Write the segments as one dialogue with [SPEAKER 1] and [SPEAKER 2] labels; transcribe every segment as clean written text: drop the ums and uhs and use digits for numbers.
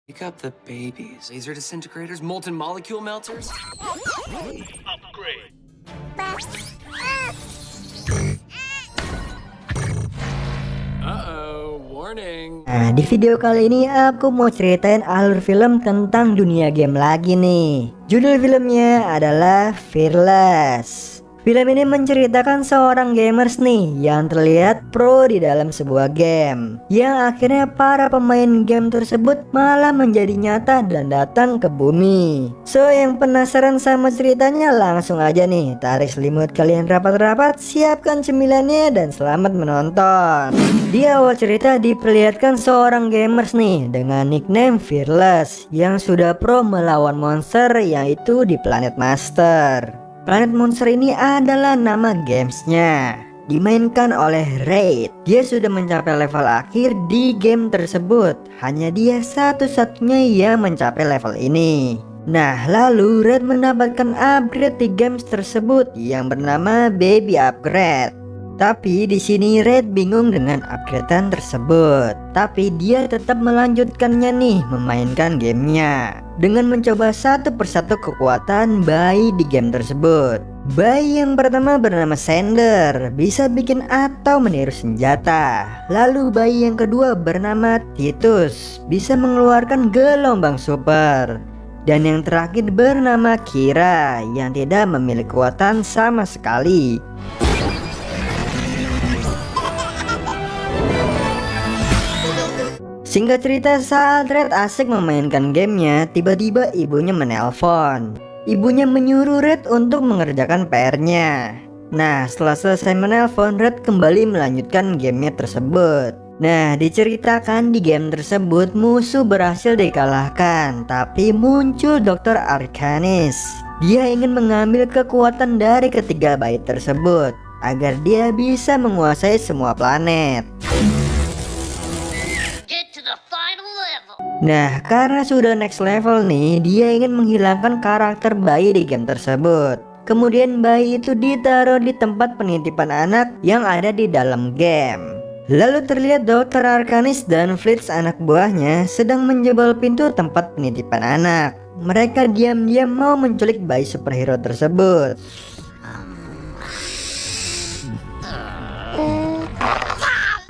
[SPEAKER 1] Pick up the babies. Laser disintegrators, molten molecule melters.
[SPEAKER 2] Upgrade.
[SPEAKER 1] Uh-oh, warning.
[SPEAKER 3] Nah, di video kali ini aku mau ceritain alur film tentang dunia game lagi nih. Judul filmnya adalah Fearless. Film ini menceritakan seorang gamers nih yang terlihat pro di dalam sebuah game, yang akhirnya para pemain game tersebut malah menjadi nyata dan datang ke bumi. So, yang penasaran sama ceritanya langsung aja nih tarik selimut kalian rapat-rapat, siapkan cemilannya dan selamat menonton. Di awal cerita diperlihatkan seorang gamers nih dengan nickname Fearless yang sudah pro melawan monster yaitu di planet Master. Planet Monster ini adalah nama gamesnya, dimainkan oleh Raid. Dia sudah mencapai level akhir di game tersebut. Hanya dia satu-satunya yang mencapai level ini. Nah, lalu Raid mendapatkan upgrade di games tersebut yang bernama Baby Upgrade. Tapi di sini Raid bingung dengan upgradean tersebut. Tapi dia tetap melanjutkannya nih memainkan gamenya dengan mencoba satu persatu kekuatan bayi di game tersebut. Bayi yang pertama bernama Sander, bisa bikin atau meniru senjata. Lalu bayi yang kedua bernama Titus, bisa mengeluarkan gelombang super. Dan yang terakhir bernama Kira yang tidak memiliki kekuatan sama sekali. Singkat cerita, saat Red asik memainkan gamenya, tiba-tiba ibunya menelpon. Ibunya menyuruh Red untuk mengerjakan PR-nya. Nah, setelah selesai menelpon, Red kembali melanjutkan gamenya tersebut. Nah, diceritakan di game tersebut musuh berhasil dikalahkan, tapi muncul Dr. Arcanis. Dia ingin mengambil kekuatan dari ketiga bayi tersebut agar dia bisa menguasai semua planet. Nah, karena sudah next level nih, dia ingin menghilangkan karakter bayi di game tersebut. Kemudian bayi itu ditaruh di tempat penitipan anak yang ada di dalam game. Lalu terlihat Dr. Arcanis dan Fritz anak buahnya sedang menjebol pintu tempat penitipan anak. Mereka diam-diam mau menculik bayi superhero tersebut.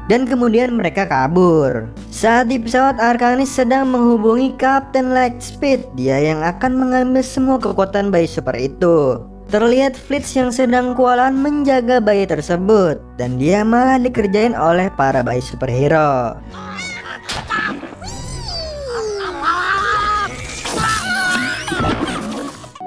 [SPEAKER 3] Dan kemudian mereka kabur. Saat di pesawat, Arcanis sedang menghubungi Kapten Lightspeed, dia yang akan mengambil semua kekuatan bayi super itu. Terlihat Fritz yang sedang kewalahan menjaga bayi tersebut, dan dia malah dikerjain oleh para bayi superhero.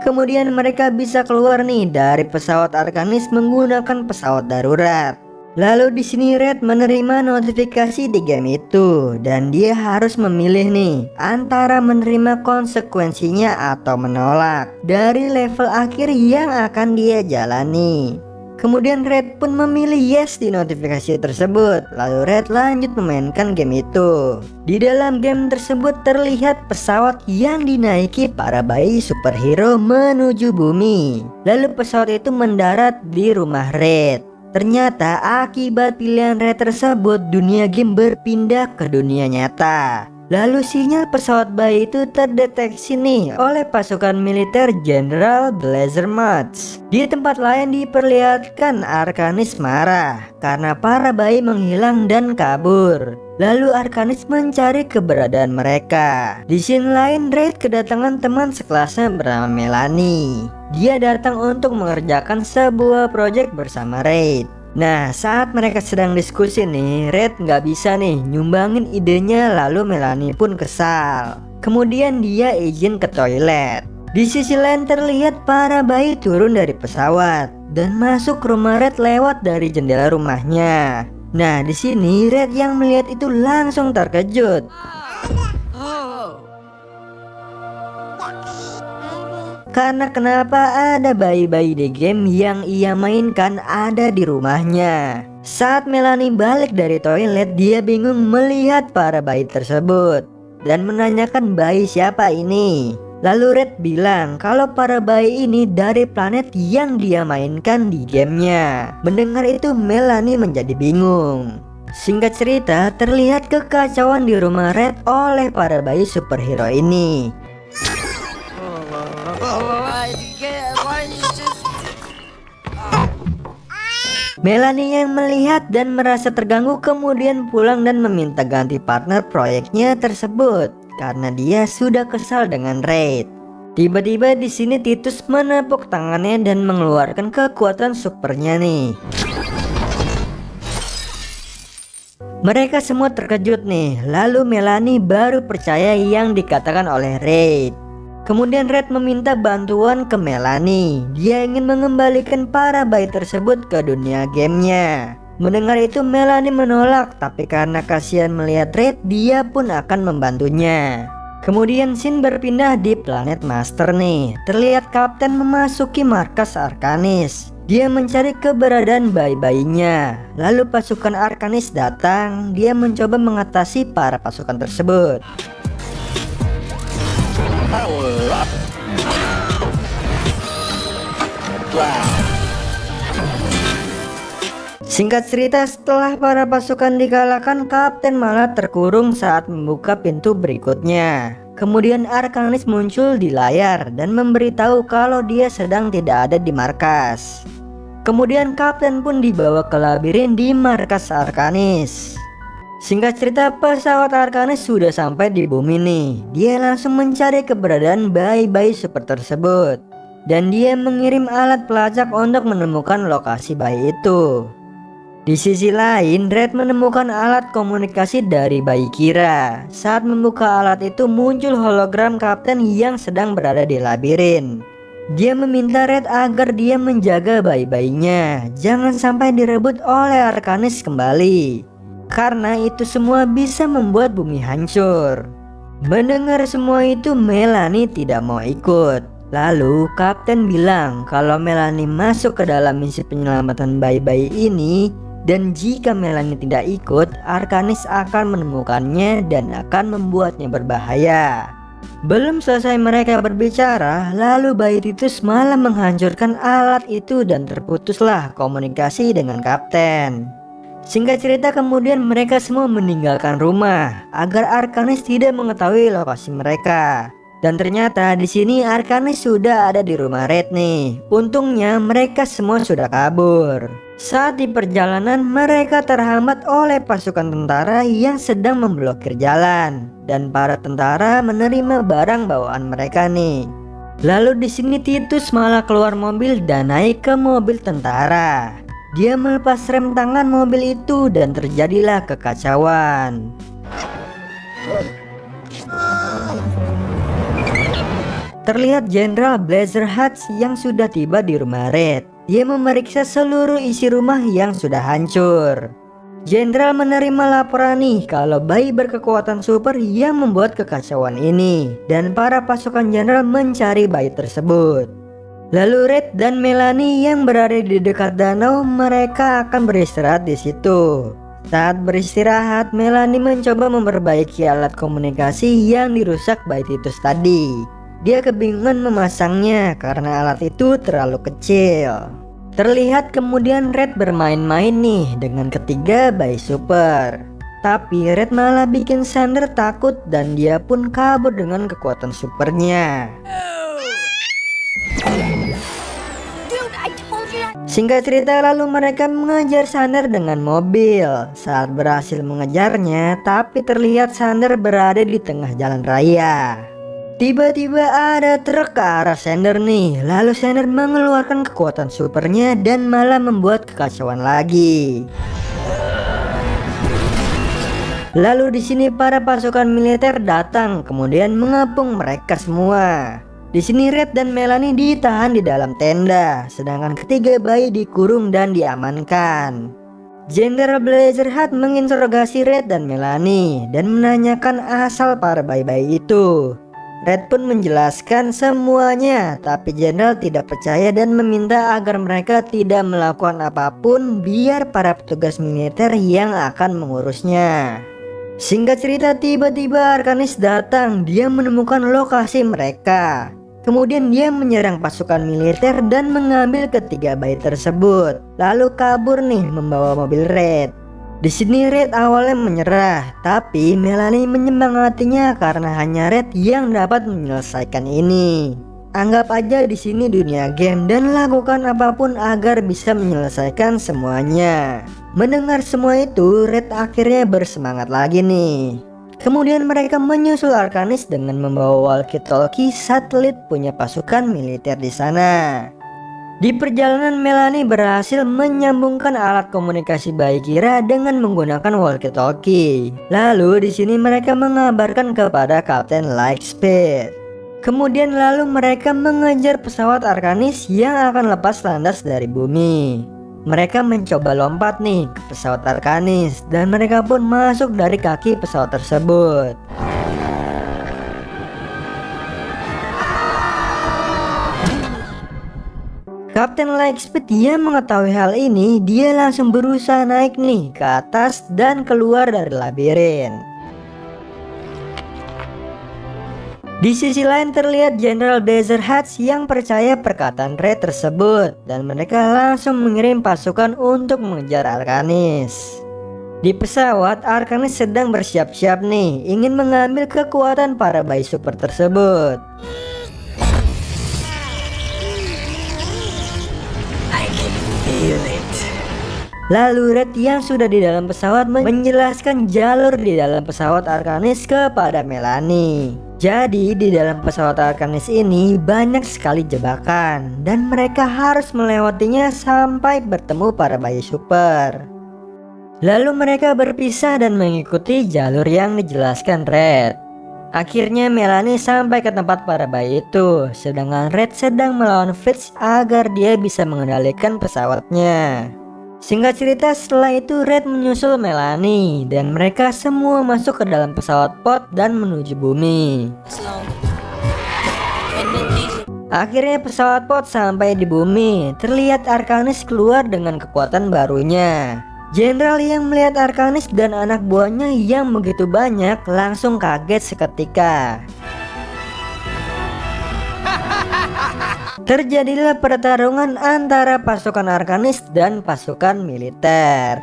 [SPEAKER 3] Kemudian mereka bisa keluar nih dari pesawat Arcanis menggunakan pesawat darurat. Lalu di sini Red menerima notifikasi di game itu dan dia harus memilih nih antara menerima konsekuensinya atau menolak dari level akhir yang akan dia jalani. Kemudian Red pun memilih yes di notifikasi tersebut. Lalu Red lanjut memainkan game itu. Di dalam game tersebut terlihat pesawat yang dinaiki para bayi superhero menuju bumi. Lalu pesawat itu mendarat di rumah Red. Ternyata akibat pilihan Red tersebut, dunia game berpindah ke dunia nyata. Lalu sinyal pesawat bayi itu terdeteksi nih oleh pasukan militer Jenderal Blazermats. Di tempat lain diperlihatkan Arcanis marah karena para bayi menghilang dan kabur. Lalu Arcanis mencari keberadaan mereka. Di sini lain Raid kedatangan teman sekelasnya bernama Melanie. Dia datang untuk mengerjakan sebuah proyek bersama Raid. Nah, saat mereka sedang diskusi nih, Raid nggak bisa nih nyumbangin idenya, lalu Melanie pun kesal. Kemudian dia izin ke toilet. Di sisi lain terlihat para bayi turun dari pesawat dan masuk ke rumah Raid lewat dari jendela rumahnya. Nah, di sini Red yang melihat itu langsung terkejut. Karena kenapa ada bayi-bayi di game yang ia mainkan ada di rumahnya. Saat Melanie balik dari toilet, dia bingung melihat para bayi tersebut dan menanyakan bayi siapa ini. Lalu Red bilang kalau para bayi ini dari planet yang dia mainkan di gamenya. Mendengar itu Melanie menjadi bingung. Singkat cerita, terlihat kekacauan di rumah Red oleh para bayi superhero ini. Melanie yang melihat dan merasa terganggu kemudian pulang dan meminta ganti partner proyeknya tersebut karena dia sudah kesal dengan Red. Tiba-tiba di sini Titus menepuk tangannya dan mengeluarkan kekuatan supernya nih. Mereka semua terkejut nih, lalu Melanie baru percaya yang dikatakan oleh Red. Kemudian Red meminta bantuan ke Melanie. Dia ingin mengembalikan para bayi tersebut ke dunia gamenya. Mendengar itu Melanie menolak, tapi karena kasihan melihat Red, dia pun akan membantunya. Kemudian scene berpindah di planet Master nih. Terlihat Kapten memasuki markas Arkanis. Dia mencari keberadaan bayi-bayinya. Lalu pasukan Arkanis datang. Dia mencoba mengatasi para pasukan tersebut. Singkat cerita, setelah para pasukan dikalahkan, Kapten malah terkurung saat membuka pintu berikutnya. Kemudian Arkanis muncul di layar dan memberitahu kalau dia sedang tidak ada di markas. Kemudian Kapten pun dibawa ke labirin di markas Arkanis. Singkat cerita, pesawat Arkanis sudah sampai di bumi nih. Dia langsung mencari keberadaan bayi-bayi super tersebut. Dan dia mengirim alat pelacak untuk menemukan lokasi bayi itu. Di sisi lain, Red menemukan alat komunikasi dari bayi Kira. Saat membuka alat itu muncul hologram Kapten yang sedang berada di labirin. Dia meminta Red agar dia menjaga bayi-bayinya, jangan sampai direbut oleh Arkanis kembali. Karena itu semua bisa membuat bumi hancur. Mendengar semua itu, Melanie tidak mau ikut. Lalu Kapten bilang kalau Melanie masuk ke dalam misi penyelamatan bayi-bayi ini, dan jika Melanie tidak ikut, Arkanis akan menemukannya dan akan membuatnya berbahaya. Belum selesai mereka berbicara, lalu bayi Titus malah menghancurkan alat itu dan terputuslah komunikasi dengan Kapten. Singkat cerita, kemudian mereka semua meninggalkan rumah agar Arkanis tidak mengetahui lokasi mereka. Dan ternyata di sini Arkanis sudah ada di rumah Red nih. Untungnya mereka semua sudah kabur. Saat di perjalanan mereka terhambat oleh pasukan tentara yang sedang memblokir jalan. Dan para tentara menerima barang bawaan mereka nih. Lalu di sini Titus malah keluar mobil dan naik ke mobil tentara. Dia melepas rem tangan mobil itu dan terjadilah kekacauan. Terlihat Jenderal Blazerhatch yang sudah tiba di rumah Red. Dia memeriksa seluruh isi rumah yang sudah hancur. Jenderal menerima laporan nih kalau bayi berkekuatan super yang membuat kekacauan ini. Dan para pasukan jenderal mencari bayi tersebut. Lalu Red dan Melanie yang berada di dekat danau, mereka akan beristirahat di situ. Saat beristirahat, Melanie mencoba memperbaiki alat komunikasi yang dirusak bayi Titus tadi. Dia kebingungan memasangnya karena alat itu terlalu kecil. Terlihat kemudian Red bermain-main nih dengan ketiga bayi super. Tapi Red malah bikin Sander takut dan dia pun kabur dengan kekuatan supernya. Singkat cerita, lalu mereka mengejar Sander dengan mobil. Saat berhasil mengejarnya, tapi terlihat Sander berada di tengah jalan raya. Tiba-tiba ada truk ke arah Sander nih. Lalu Sander mengeluarkan kekuatan supernya dan malah membuat kekacauan lagi. Lalu di sini para pasukan militer datang, kemudian mengepung mereka semua. Di sini Red dan Melanie ditahan di dalam tenda, sedangkan ketiga bayi dikurung dan diamankan. Jenderal Blazerhatch menginterogasi Red dan Melanie dan menanyakan asal para bayi-bayi itu. Red pun menjelaskan semuanya, tapi Jenderal tidak percaya dan meminta agar mereka tidak melakukan apapun biar para petugas militer yang akan mengurusnya. Singkat cerita, tiba-tiba Arkanis datang. Dia menemukan lokasi mereka. Kemudian dia menyerang pasukan militer dan mengambil ketiga bayi tersebut. Lalu kabur nih membawa mobil Red. Di sini Red awalnya menyerah, tapi Melanie menyemangatinya karena hanya Red yang dapat menyelesaikan ini. Anggap aja di sini dunia game dan lakukan apapun agar bisa menyelesaikan semuanya. Mendengar semua itu, Red akhirnya bersemangat lagi nih. Kemudian mereka menyusul Arcanis dengan membawa walkie-talkie satelit punya pasukan militer di sana. Di perjalanan Melanie berhasil menyambungkan alat komunikasi bayi Kira dengan menggunakan walkie-talkie. Lalu di sini mereka mengabarkan kepada Kapten Lightspeed. Kemudian lalu mereka mengejar pesawat Arcanis yang akan lepas landas dari bumi. Mereka mencoba lompat nih ke pesawat Arcanis dan mereka pun masuk dari kaki pesawat tersebut. Kapten Lightspeed yang mengetahui hal ini, dia langsung berusaha naik nih ke atas dan keluar dari labirin. Di sisi lain terlihat General Desert Hats yang percaya perkataan Red tersebut dan mereka langsung mengirim pasukan untuk mengejar Arcanis. Di pesawat, Arcanis sedang bersiap-siap nih ingin mengambil kekuatan para bayi super tersebut. Lalu Red yang sudah di dalam pesawat menjelaskan jalur di dalam pesawat Arcanis kepada Melanie. Jadi di dalam pesawat Arcanis ini banyak sekali jebakan dan mereka harus melewatinya sampai bertemu para bayi super. Lalu mereka berpisah dan mengikuti jalur yang dijelaskan Red. Akhirnya Melanie sampai ke tempat para bayi itu, sedangkan Red sedang melawan Fitz agar dia bisa mengendalikan pesawatnya. Singkat cerita, setelah itu Red menyusul Melanie dan mereka semua masuk ke dalam pesawat pod dan menuju bumi. Akhirnya pesawat pod sampai di bumi. Terlihat Arcanis keluar dengan kekuatan barunya. Jenderal yang melihat Arcanis dan anak buahnya yang begitu banyak langsung kaget seketika. Terjadilah pertarungan antara pasukan Arcanis dan pasukan militer.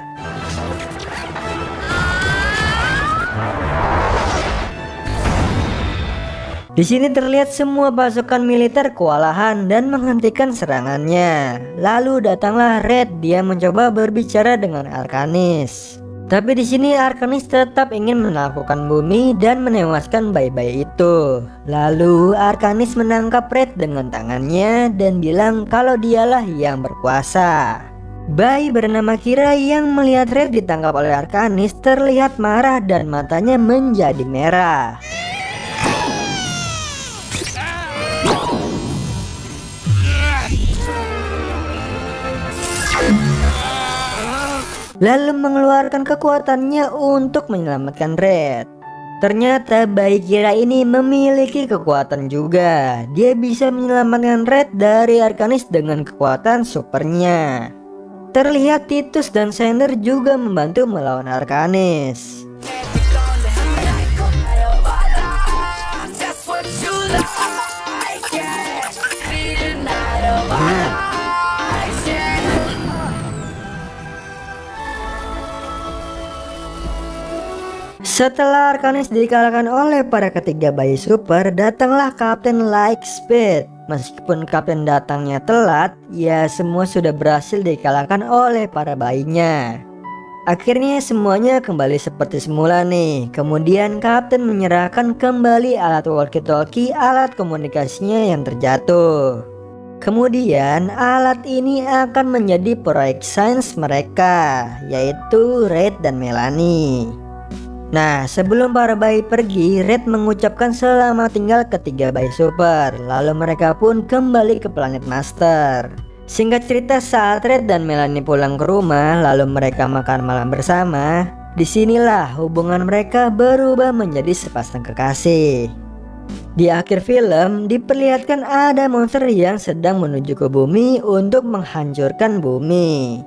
[SPEAKER 3] Di sini terlihat semua pasukan militer kewalahan dan menghentikan serangannya. Lalu datanglah Red, dia mencoba berbicara dengan Arcanis. Tapi di sini Arcanis tetap ingin menaklukkan bumi dan menewaskan bayi-bayi itu. Lalu Arcanis menangkap Red dengan tangannya dan bilang kalau dialah yang berkuasa. Bayi bernama Kira yang melihat Red ditangkap oleh Arcanis terlihat marah dan matanya menjadi merah. Lalu mengeluarkan kekuatannya untuk menyelamatkan Red. Ternyata bayi Kira ini memiliki kekuatan juga. Dia bisa menyelamatkan Red dari Arcanis dengan kekuatan supernya. Terlihat Titus dan Sander juga membantu melawan Arcanis. Setelah Arcanis dikalahkan oleh para ketiga bayi super, datanglah Kapten Lightspeed. Meskipun Kapten datangnya telat, ya semua sudah berhasil dikalahkan oleh para bayinya. Akhirnya semuanya kembali seperti semula nih. Kemudian Kapten menyerahkan kembali alat walkie-talkie, alat komunikasinya yang terjatuh. Kemudian alat ini akan menjadi proyek sains mereka, yaitu Red dan Melanie. Nah, sebelum para bayi pergi, Red mengucapkan selamat tinggal ketiga bayi super. Lalu mereka pun kembali ke planet Master. Singkat cerita, saat Red dan Melanie pulang ke rumah, lalu mereka makan malam bersama. Disinilah hubungan mereka berubah menjadi sepasang kekasih. Di akhir film, diperlihatkan ada monster yang sedang menuju ke bumi untuk menghancurkan bumi.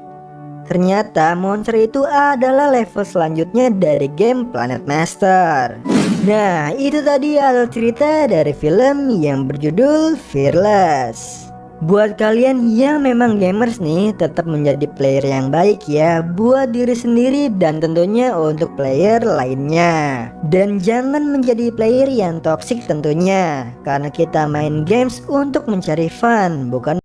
[SPEAKER 3] Ternyata monster itu adalah level selanjutnya dari game Planet Master. Nah, itu tadi alur cerita dari film yang berjudul Fearless. Buat kalian yang memang gamers nih, tetap menjadi player yang baik ya buat diri sendiri dan tentunya untuk player lainnya. Dan jangan menjadi player yang toxic tentunya, karena kita main games untuk mencari fun, bukan